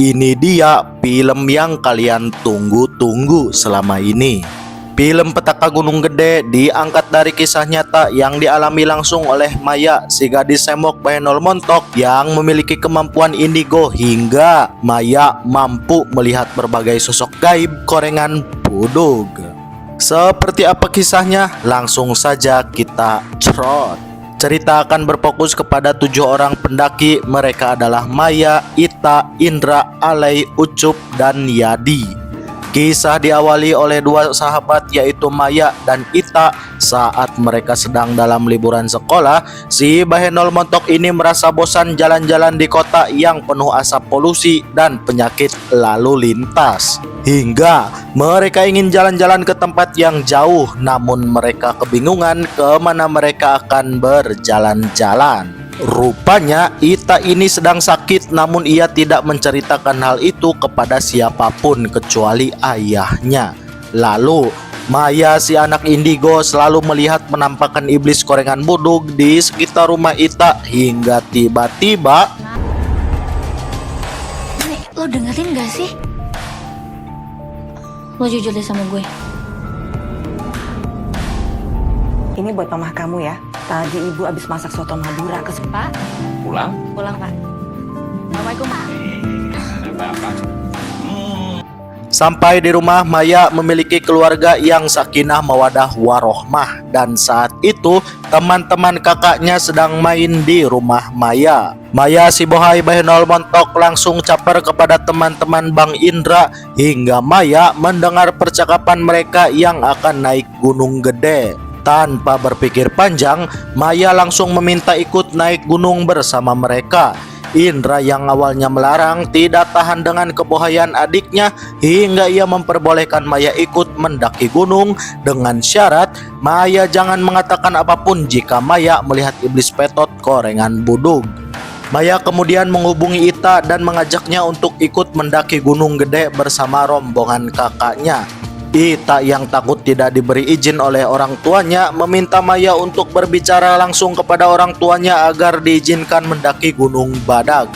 Ini dia film yang kalian tunggu-tunggu selama ini. Film Petaka Gunung Gede diangkat dari kisah nyata yang dialami langsung oleh Maya, si gadis semok Bahenol Montok yang memiliki kemampuan indigo hingga Maya mampu melihat berbagai sosok gaib korengan budug. Seperti apa kisahnya? Langsung saja kita cerot. Cerita akan berfokus kepada 7 orang pendaki. Mereka adalah Maya, Ita, Indra, Alay, Ucup, dan Yadi. Kisah diawali oleh 2 sahabat yaitu Maya dan Ita. Saat mereka sedang dalam liburan sekolah, si Bahenol Montok ini merasa bosan jalan-jalan di kota yang penuh asap polusi dan penyakit lalu lintas. Hingga mereka ingin jalan-jalan ke tempat yang jauh, namun mereka kebingungan kemana mereka akan berjalan-jalan. Rupanya Ita ini sedang sakit, namun ia tidak menceritakan hal itu kepada siapapun kecuali ayahnya. Lalu Maya, si anak indigo, selalu melihat penampakan iblis korengan budug di sekitar rumah Ita hingga tiba-tiba... Nek, lo dengerin gak sih? Lo jujur deh sama gue. Ini buat mamah kamu ya. Tadi ibu habis masak soto Madura ke Pak. Pulang? Pulang, Pak. Assalamualaikum, Pak. Sampai di rumah, Maya memiliki keluarga yang sakinah mawadah warohmah. Dan saat itu teman-teman kakaknya sedang main di rumah Maya. Maya, si bohai Bahenol Montok, langsung caper kepada teman-teman Bang Indra hingga Maya mendengar percakapan mereka yang akan naik Gunung Gede. Tanpa berpikir panjang, Maya langsung meminta ikut naik gunung bersama mereka. Indra yang awalnya melarang tidak tahan dengan kebohaian adiknya hingga ia memperbolehkan Maya ikut mendaki gunung dengan syarat Maya jangan mengatakan apapun jika Maya melihat iblis petot korengan budug. Maya kemudian menghubungi Ita dan mengajaknya untuk ikut mendaki Gunung Gede bersama rombongan kakaknya. Ita yang takut tidak diberi izin oleh orang tuanya meminta Maya untuk berbicara langsung kepada orang tuanya agar diizinkan mendaki Gunung Badag.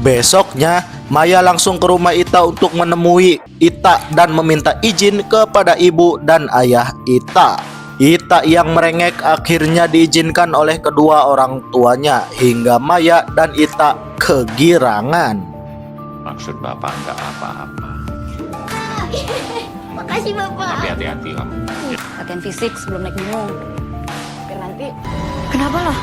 Besoknya Maya langsung ke rumah Ita untuk menemui Ita dan meminta izin kepada ibu dan ayah Ita. Ita yang merengek akhirnya diizinkan oleh kedua orang tuanya hingga Maya dan Ita kegirangan. Maksud bapak enggak apa-apa. Makasih, Bapak. Tapi hati-hati kamu. Latihan fisik sebelum naik gunung. Biar nanti Kenapa lo?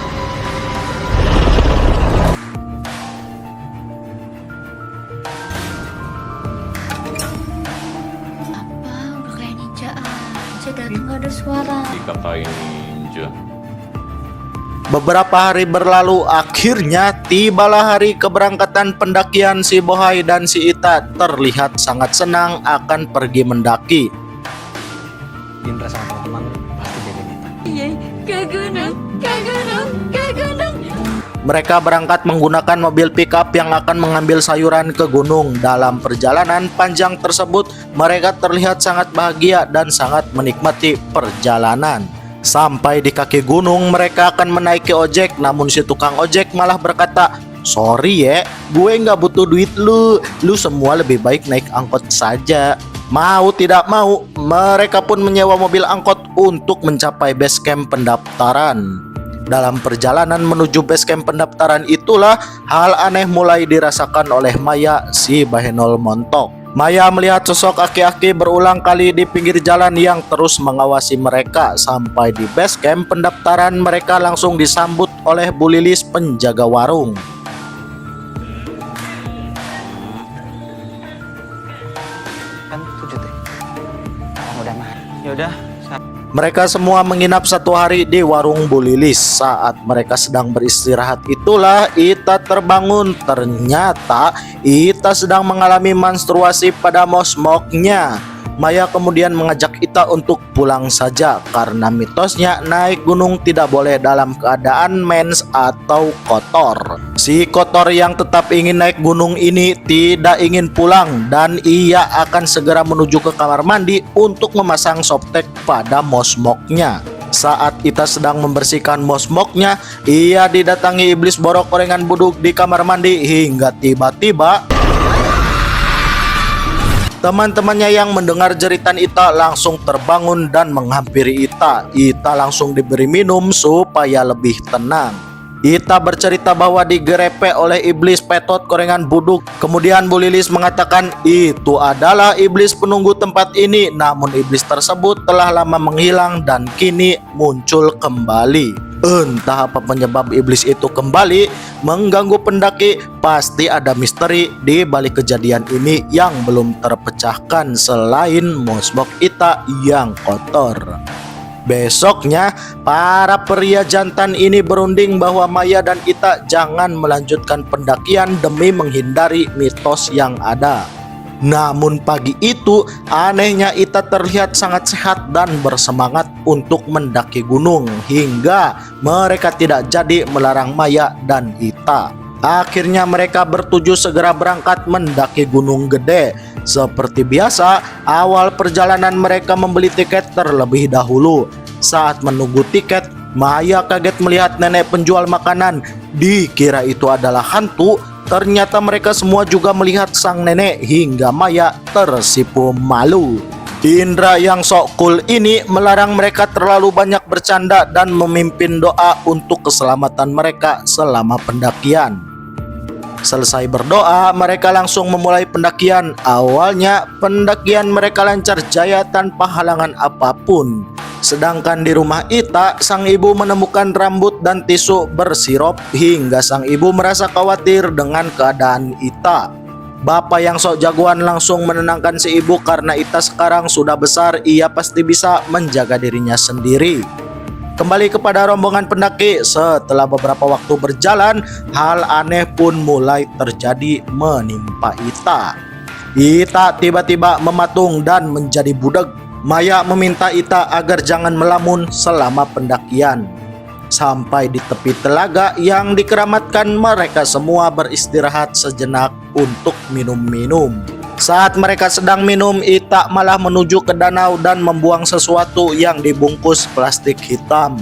Apa? Udah kayak ninja aja, datang gak ada suara. Dikatain ninja. Beberapa hari berlalu, akhirnya tibalah hari keberangkatan pendakian si bohai dan si Ita terlihat sangat senang akan pergi mendaki. Indra sama teman-teman pasti jadi Nita. Iya, ke gunung, ke gunung, ke gunung. Mereka berangkat menggunakan mobil pickup yang akan mengambil sayuran ke gunung. Dalam perjalanan panjang tersebut, mereka terlihat sangat bahagia dan sangat menikmati perjalanan. Sampai di kaki gunung, mereka akan menaiki ojek, namun si tukang ojek malah berkata, "Sorry ya, gue nggak butuh duit lu semua lebih baik naik angkot saja." Mau tidak mau, mereka pun menyewa mobil angkot untuk mencapai base camp pendaftaran. Dalam perjalanan menuju base camp pendaftaran itulah hal aneh mulai dirasakan oleh Maya, si Bahenol Montok. Maya melihat sosok aki-aki berulang kali di pinggir jalan yang terus mengawasi mereka. Sampai di base camp pendaftaran, mereka langsung disambut oleh Bu Lilis, penjaga warung. Kan 7 teh. Orang udah mah. Ya udah. Mereka semua menginap 1 hari di warung Bu Lilis. Saat mereka sedang beristirahat itulah Ita terbangun. Ternyata Ita sedang mengalami menstruasi pada mosmoknya. Maya kemudian mengajak Ita untuk pulang saja karena mitosnya naik gunung tidak boleh dalam keadaan mens atau kotor. Si kotor yang tetap ingin naik gunung ini tidak ingin pulang dan ia akan segera menuju ke kamar mandi untuk memasang softtek pada mosmoknya. Saat Ita sedang membersihkan mosmoknya, ia didatangi iblis borok korengan budug di kamar mandi hingga tiba-tiba Teman-temannya yang mendengar jeritan Ita langsung terbangun dan menghampiri Ita. Ita langsung diberi minum supaya lebih tenang. Ita bercerita bahwa digerepe oleh iblis Petot Korengan Buduk. Kemudian Bu Lilis mengatakan itu adalah iblis penunggu tempat ini. Namun iblis tersebut telah lama menghilang dan kini muncul kembali. Entah apa penyebab iblis itu kembali mengganggu pendaki. Pasti ada misteri di balik kejadian ini yang belum terpecahkan selain mosbok Ita yang kotor. Besoknya, para pria jantan ini berunding bahwa Maya dan Ita jangan melanjutkan pendakian demi menghindari mitos yang ada. Namun pagi itu, anehnya Ita terlihat sangat sehat dan bersemangat untuk mendaki gunung hingga mereka tidak jadi melarang Maya dan Ita. Akhirnya mereka bertujuh segera berangkat mendaki Gunung Gede. Seperti biasa, awal perjalanan mereka membeli tiket terlebih dahulu. Saat menunggu tiket, Maya kaget melihat nenek penjual makanan. Dikira itu adalah hantu. Ternyata mereka semua juga melihat sang nenek hingga Maya tersipu malu. Indra yang sok cool ini melarang mereka terlalu banyak bercanda dan memimpin doa untuk keselamatan mereka selama pendakian. Selesai berdoa, mereka langsung memulai pendakian. Awalnya pendakian mereka lancar jaya tanpa halangan apapun. Sedangkan di rumah Ita, sang ibu menemukan rambut dan tisu bersirop hingga sang ibu merasa khawatir dengan keadaan Ita. Bapak yang sok jagoan langsung menenangkan si ibu karena Ita sekarang sudah besar, ia pasti bisa menjaga dirinya sendiri. Kembali kepada rombongan pendaki, setelah beberapa waktu berjalan, hal aneh pun mulai terjadi menimpa Ita. Ita tiba-tiba mematung dan menjadi budag. Maya meminta Ita agar jangan melamun selama pendakian. Sampai di tepi telaga yang dikeramatkan, mereka semua beristirahat sejenak untuk minum-minum. Saat mereka sedang minum, Ita malah menuju ke danau dan membuang sesuatu yang dibungkus plastik hitam.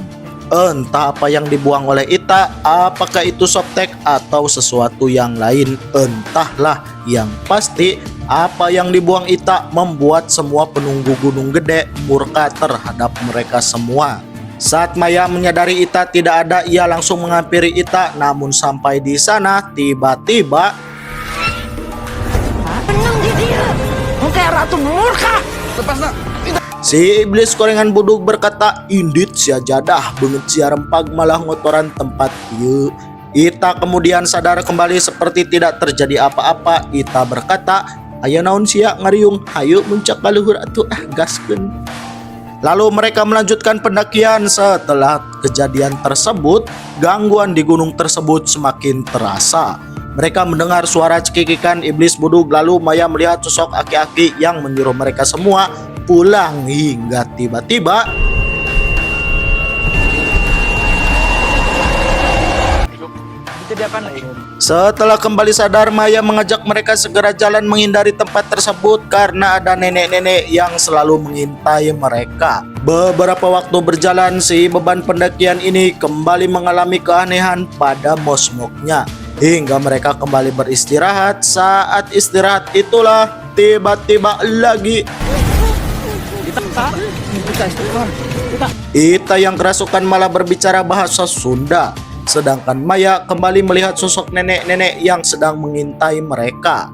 Entah apa yang dibuang oleh Ita, apakah itu softtek atau sesuatu yang lain, entahlah. Yang pasti, apa yang dibuang Ita membuat semua penunggu Gunung Gede murka terhadap mereka semua. Saat Maya menyadari Ita tidak ada, ia langsung menghampiri Ita. Namun sampai di sana, tiba-tiba si iblis Korengan Buduk berkata, "Indit sia jadah beungeut sia rempag malah ngotoran tempat ieu." Ita kemudian sadar kembali seperti tidak terjadi apa-apa. Ita berkata, "Aya naon sia ngariung, hayu muncak ka luhur atuh gaskeun." Lalu mereka melanjutkan pendakian. Setelah kejadian tersebut, gangguan di gunung tersebut semakin terasa. Mereka mendengar suara cekikikan iblis buduk. Lalu Maya melihat sosok aki-aki yang menyuruh mereka semua pulang hingga tiba-tiba setelah kembali sadar, Maya mengajak mereka segera jalan menghindari tempat tersebut karena ada nenek-nenek yang selalu mengintai mereka. Beberapa waktu berjalan, si beban pendakian ini kembali mengalami keanehan pada mosmoknya hingga mereka kembali beristirahat. Saat istirahat itulah tiba-tiba lagi Ita yang kerasukan malah berbicara bahasa Sunda. Sedangkan Maya kembali melihat sosok nenek-nenek yang sedang mengintai mereka.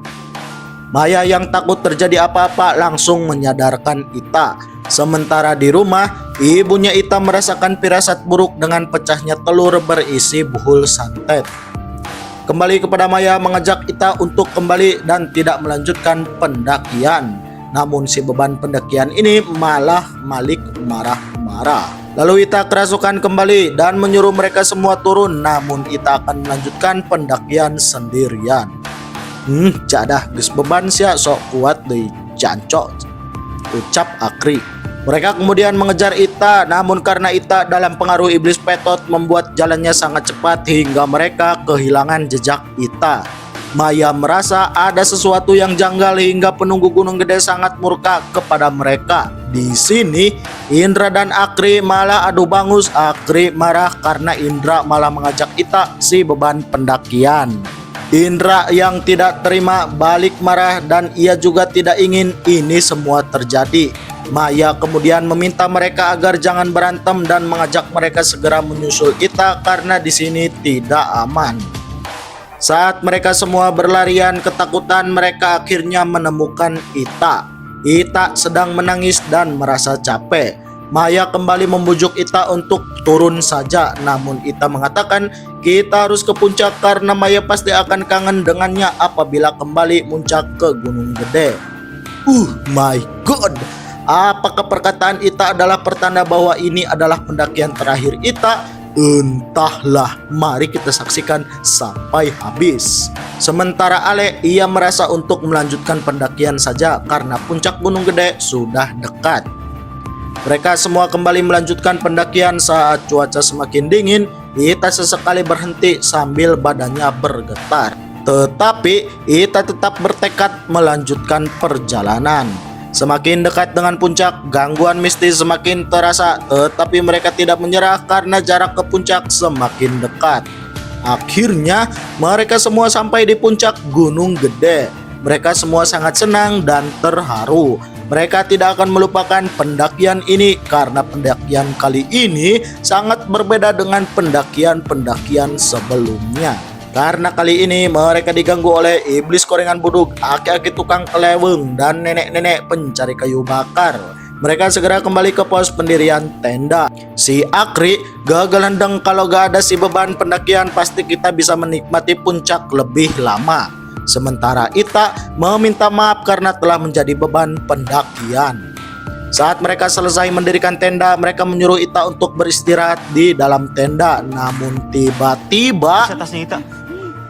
Maya yang takut terjadi apa-apa langsung menyadarkan Ita. Sementara di rumah, ibunya Ita merasakan firasat buruk dengan pecahnya telur berisi buhul santet. Kembali kepada Maya mengajak Ita untuk kembali dan tidak melanjutkan pendakian. Namun si beban pendakian ini malah Malik marah-marah. Lalu Ita kerasukan kembali dan menyuruh mereka semua turun. Namun Ita akan melanjutkan pendakian sendirian. Cadah geus beban sia sok kuat deui jancok, ucap Akri. Mereka kemudian mengejar Ita, namun karena Ita dalam pengaruh iblis Petot membuat jalannya sangat cepat hingga mereka kehilangan jejak Ita. Maya merasa ada sesuatu yang janggal hingga penunggu Gunung Gede sangat murka kepada mereka. Di sini Indra dan Akri malah adu bangus. Akri marah karena Indra malah mengajak Ita si beban pendakian. Indra yang tidak terima balik marah dan ia juga tidak ingin ini semua terjadi. Maya kemudian meminta mereka agar jangan berantem dan mengajak mereka segera menyusul Ita karena di sini tidak aman. Saat mereka semua berlarian ketakutan, mereka akhirnya menemukan Ita. Ita sedang menangis dan merasa capek. Maya kembali membujuk Ita untuk turun saja, namun Ita mengatakan kita harus ke puncak karena Maya pasti akan kangen dengannya apabila kembali muncak ke Gunung Gede. My God, apakah perkataan Ita adalah pertanda bahwa ini adalah pendakian terakhir Ita? Entahlah, mari kita saksikan sampai habis. Sementara Ale, ia merasa untuk melanjutkan pendakian saja karena puncak Gunung Gede sudah dekat. Mereka semua kembali melanjutkan pendakian saat cuaca semakin dingin. Ita sesekali berhenti sambil badannya bergetar. Tetapi Ita tetap bertekad melanjutkan perjalanan. Semakin dekat dengan puncak, gangguan mistis semakin terasa, tetapi mereka tidak menyerah karena jarak ke puncak semakin dekat. Akhirnya mereka semua sampai di puncak Gunung Gede. Mereka semua sangat senang dan terharu. Mereka tidak akan melupakan pendakian ini karena pendakian kali ini sangat berbeda dengan pendakian-pendakian sebelumnya. Karena kali ini mereka diganggu oleh iblis korengan buduk, aki-aki tukang keleweng, dan nenek-nenek pencari kayu bakar. Mereka segera kembali ke pos pendirian tenda. Si Akri gagal hendeng, kalau gak ada si beban pendakian pasti kita bisa menikmati puncak lebih lama. Sementara Ita meminta maaf karena telah menjadi beban pendakian. Saat mereka selesai mendirikan tenda, mereka menyuruh Ita untuk beristirahat di dalam tenda. Namun tiba-tiba Atasnya Ita.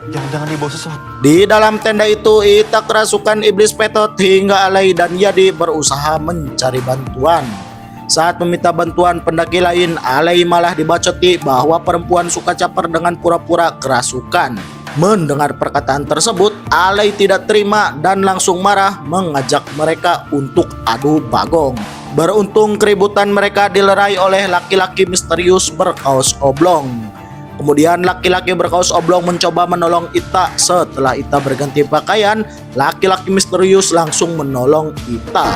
Jangan-jangan dibawa sesuatu. di dalam tenda itu Ita kerasukan iblis petot hingga Alay dan Yadi berusaha mencari bantuan. Saat meminta bantuan pendaki lain, Alay malah dibacoti bahwa perempuan suka caper dengan pura-pura kerasukan. Mendengar perkataan tersebut, Alay tidak terima dan langsung marah mengajak mereka untuk adu bagong. Beruntung keributan mereka dilerai oleh laki-laki misterius berkaos oblong. Kemudian laki-laki berkaos oblong mencoba menolong Ita. Setelah Ita berganti pakaian, laki-laki misterius langsung menolong Ita.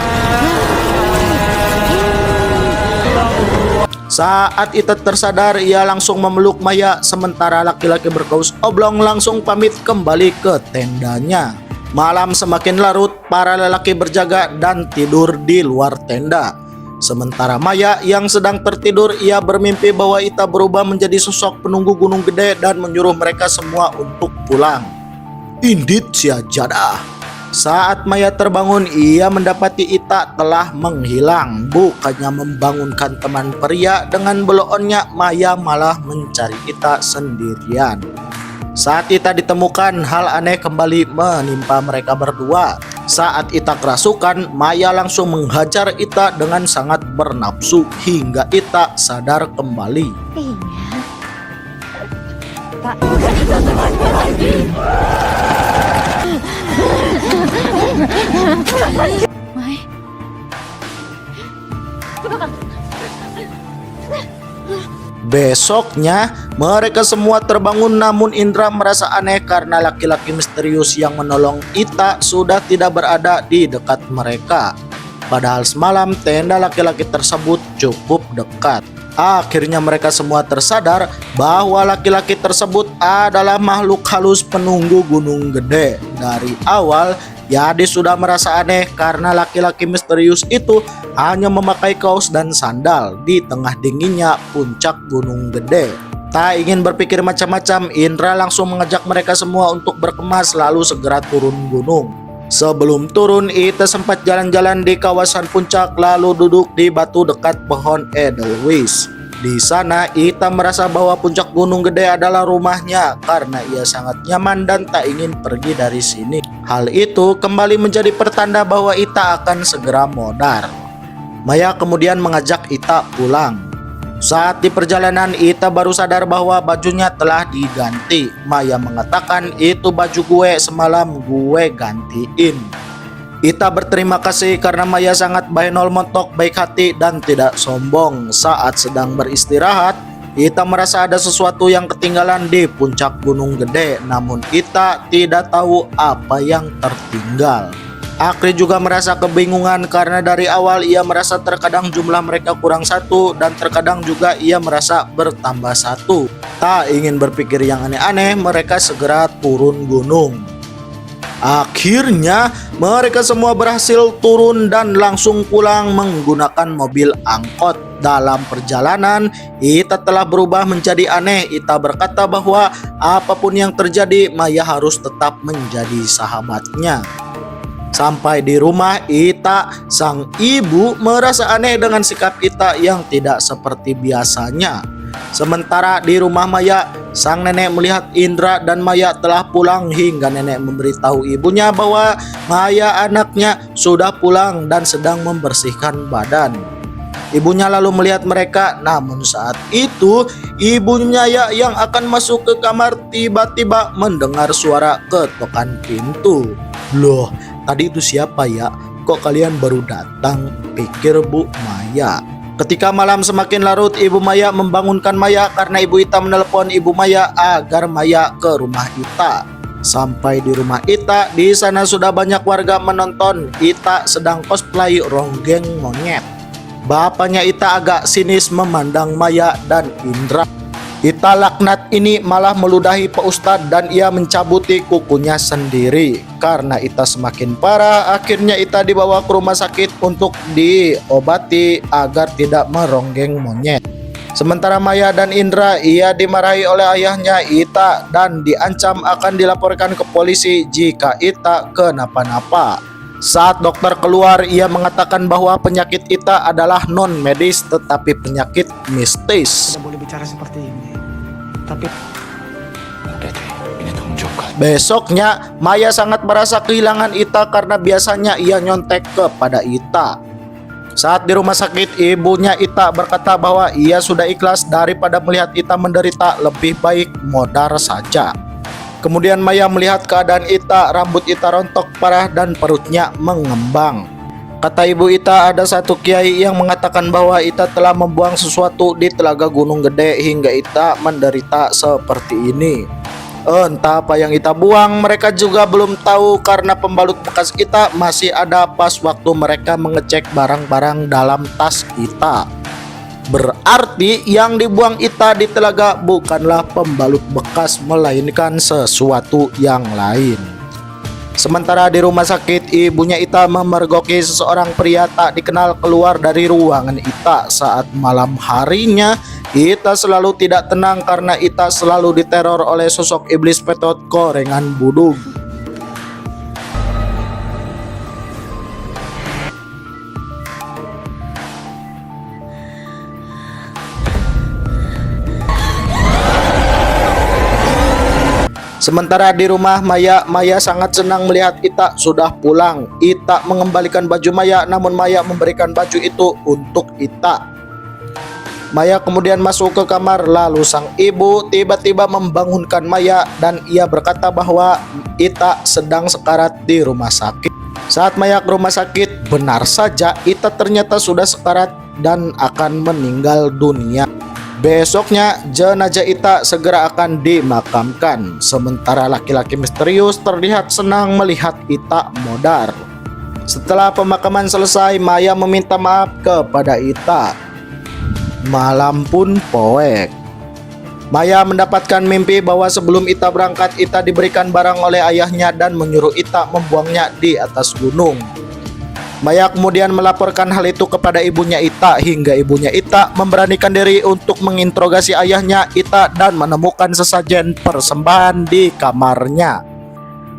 Saat Ita tersadar, ia langsung memeluk Maya, sementara laki-laki berkaus oblong langsung pamit kembali ke tendanya. Malam semakin larut, para lelaki berjaga dan tidur di luar tenda. Sementara Maya yang sedang tertidur, ia bermimpi bahwa Ita berubah menjadi sosok penunggu Gunung Gede dan menyuruh mereka semua untuk pulang. Indit Siajadah. Saat Maya terbangun, ia mendapati Ita telah menghilang. Bukannya membangunkan teman pria dengan beloonnya, Maya malah mencari Ita sendirian. Saat Ita ditemukan, hal aneh kembali menimpa mereka berdua. Saat Ita kerasukan, Maya langsung menghajar Ita dengan sangat bernafsu hingga Ita sadar kembali. Mai, Besoknya, mereka semua terbangun, namun Indra merasa aneh karena laki-laki misterius yang menolong Ita sudah tidak berada di dekat mereka. Padahal semalam tenda laki-laki tersebut cukup dekat. Akhirnya mereka semua tersadar bahwa laki-laki tersebut adalah makhluk halus penunggu Gunung Gede. Dari awal, Yadi sudah merasa aneh karena laki-laki misterius itu hanya memakai kaos dan sandal di tengah dinginnya puncak Gunung Gede. Tak ingin berpikir macam-macam, Indra langsung mengajak mereka semua untuk berkemas lalu segera turun gunung. Sebelum turun, Ita sempat jalan-jalan di kawasan puncak lalu duduk di batu dekat pohon Edelweiss. Di sana, Ita merasa bahwa puncak Gunung Gede adalah rumahnya karena ia sangat nyaman dan tak ingin pergi dari sini. Hal itu kembali menjadi pertanda bahwa Ita akan segera modar. Maya kemudian mengajak Ita pulang. Saat di perjalanan, Ita baru sadar bahwa bajunya telah diganti. Maya mengatakan, itu baju gue semalam gue gantiin. Ita berterima kasih karena Maya sangat bahenol montok, baik hati dan tidak sombong. Saat sedang beristirahat, Ita merasa ada sesuatu yang ketinggalan di puncak gunung gede, namun Ita tidak tahu apa yang tertinggal. Akri juga merasa kebingungan karena dari awal ia merasa terkadang jumlah mereka kurang satu dan terkadang juga ia merasa bertambah satu. Tak ingin berpikir yang aneh-aneh, mereka segera turun gunung. Akhirnya mereka semua berhasil turun dan langsung pulang menggunakan mobil angkot. Dalam perjalanan, Ita telah berubah menjadi aneh. Ita berkata bahwa apapun yang terjadi, Maya harus tetap menjadi sahabatnya. Sampai di rumah Ita, sang ibu merasa aneh dengan sikap Ita yang tidak seperti biasanya. Sementara di rumah Maya, sang nenek melihat Indra dan Maya telah pulang hingga nenek memberitahu ibunya bahwa Maya anaknya sudah pulang dan sedang membersihkan badan. Ibunya lalu melihat mereka, namun saat itu ibunya yang akan masuk ke kamar tiba-tiba mendengar suara ketokan pintu. Loh, tadi itu siapa ya? Kok kalian baru datang? Pikir Bu Maya. Ketika malam semakin larut, Ibu Maya membangunkan Maya karena Ibu Ita menelepon Ibu Maya agar Maya ke rumah Ita. Sampai di rumah Ita, di sana sudah banyak warga menonton Ita sedang cosplay ronggeng monyet. Bapaknya Ita agak sinis memandang Maya dan Indra. Ita laknat ini malah meludahi Pak Ustadz dan ia mencabuti kukunya sendiri. Karena Ita semakin parah, akhirnya Ita dibawa ke rumah sakit untuk diobati agar tidak meronggeng monyet. Sementara Maya dan Indra, ia dimarahi oleh ayahnya Ita dan diancam akan dilaporkan ke polisi jika Ita kenapa-napa. Saat dokter keluar, ia mengatakan bahwa penyakit Ita adalah non-medis tetapi penyakit mistis. Tidak boleh bicara seperti ini. Tapi Udah deh, ini tanggung jawab kalian. Besoknya, Maya sangat merasa kehilangan Ita karena biasanya ia nyontek kepada Ita. Saat di rumah sakit, ibunya Ita berkata bahwa ia sudah ikhlas daripada melihat Ita menderita, lebih baik modar saja. Kemudian Maya melihat keadaan Ita, rambut Ita rontok parah dan perutnya mengembang. Kata ibu Ita, ada satu kiai yang mengatakan bahwa Ita telah membuang sesuatu di telaga gunung gede hingga Ita menderita seperti ini. Entah apa yang Ita buang, mereka juga belum tahu karena pembalut bekas Ita masih ada pas waktu mereka mengecek barang-barang dalam tas Ita. Berarti yang dibuang Ita di telaga bukanlah pembalut bekas melainkan sesuatu yang lain. Sementara di rumah sakit, ibunya Ita memergoki seseorang pria tak dikenal keluar dari ruangan Ita. Saat malam harinya, Ita selalu tidak tenang karena Ita selalu diteror oleh sosok iblis petot korengan budug. Sementara di rumah Maya, Maya sangat senang melihat Ita sudah pulang. Ita mengembalikan baju Maya, namun Maya memberikan baju itu untuk Ita. Maya kemudian masuk ke kamar, lalu sang ibu tiba-tiba membangunkan Maya dan ia berkata bahwa Ita sedang sekarat di rumah sakit. Saat Maya ke rumah sakit, benar saja Ita ternyata sudah sekarat dan akan meninggal dunia. Besoknya jenazah Ita segera akan dimakamkan. Sementara laki-laki misterius terlihat senang melihat Ita modar. Setelah pemakaman selesai, Maya meminta maaf kepada Ita. Malam pun poek. Maya mendapatkan mimpi bahwa sebelum Ita berangkat, Ita diberikan barang oleh ayahnya dan menyuruh Ita membuangnya di atas gunung. Maya kemudian melaporkan hal itu kepada ibunya Ita hingga ibunya Ita memberanikan diri untuk menginterogasi ayahnya Ita dan menemukan sesajen persembahan di kamarnya.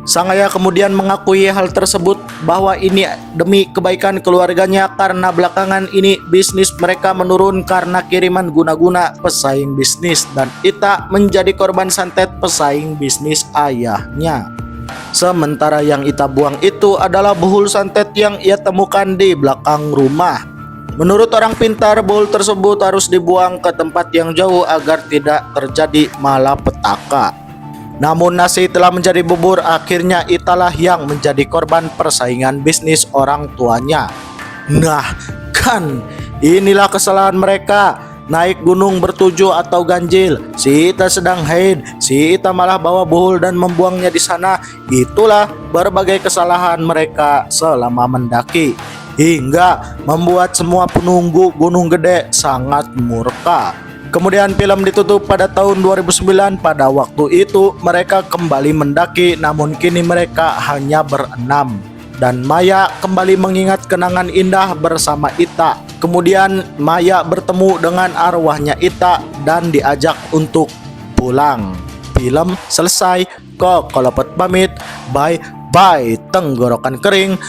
Sang ayah kemudian mengakui hal tersebut bahwa ini demi kebaikan keluarganya karena belakangan ini bisnis mereka menurun karena kiriman guna-guna pesaing bisnis dan Ita menjadi korban santet pesaing bisnis ayahnya. Sementara yang Ita buang itu adalah buhul santet yang ia temukan di belakang rumah. Menurut orang pintar, buhul tersebut harus dibuang ke tempat yang jauh agar tidak terjadi malapetaka. Namun nasi telah menjadi bubur, akhirnya Italah yang menjadi korban persaingan bisnis orang tuanya. Nah, kan inilah kesalahan mereka. naik gunung bertujuh atau ganjil. Si Ita sedang haid, si Ita malah bawa bohol dan membuangnya di sana. Itulah berbagai kesalahan mereka selama mendaki, hingga membuat semua penunggu Gunung Gede sangat murka. Kemudian film ditutup pada tahun 2009. Pada waktu itu mereka kembali mendaki, namun kini mereka hanya berenam. Dan Maya kembali mengingat kenangan indah bersama Ita. Kemudian Maya bertemu dengan arwahnya Ita dan diajak untuk pulang. Film selesai. Kok kalau pamit. Bye bye tenggorokan kering.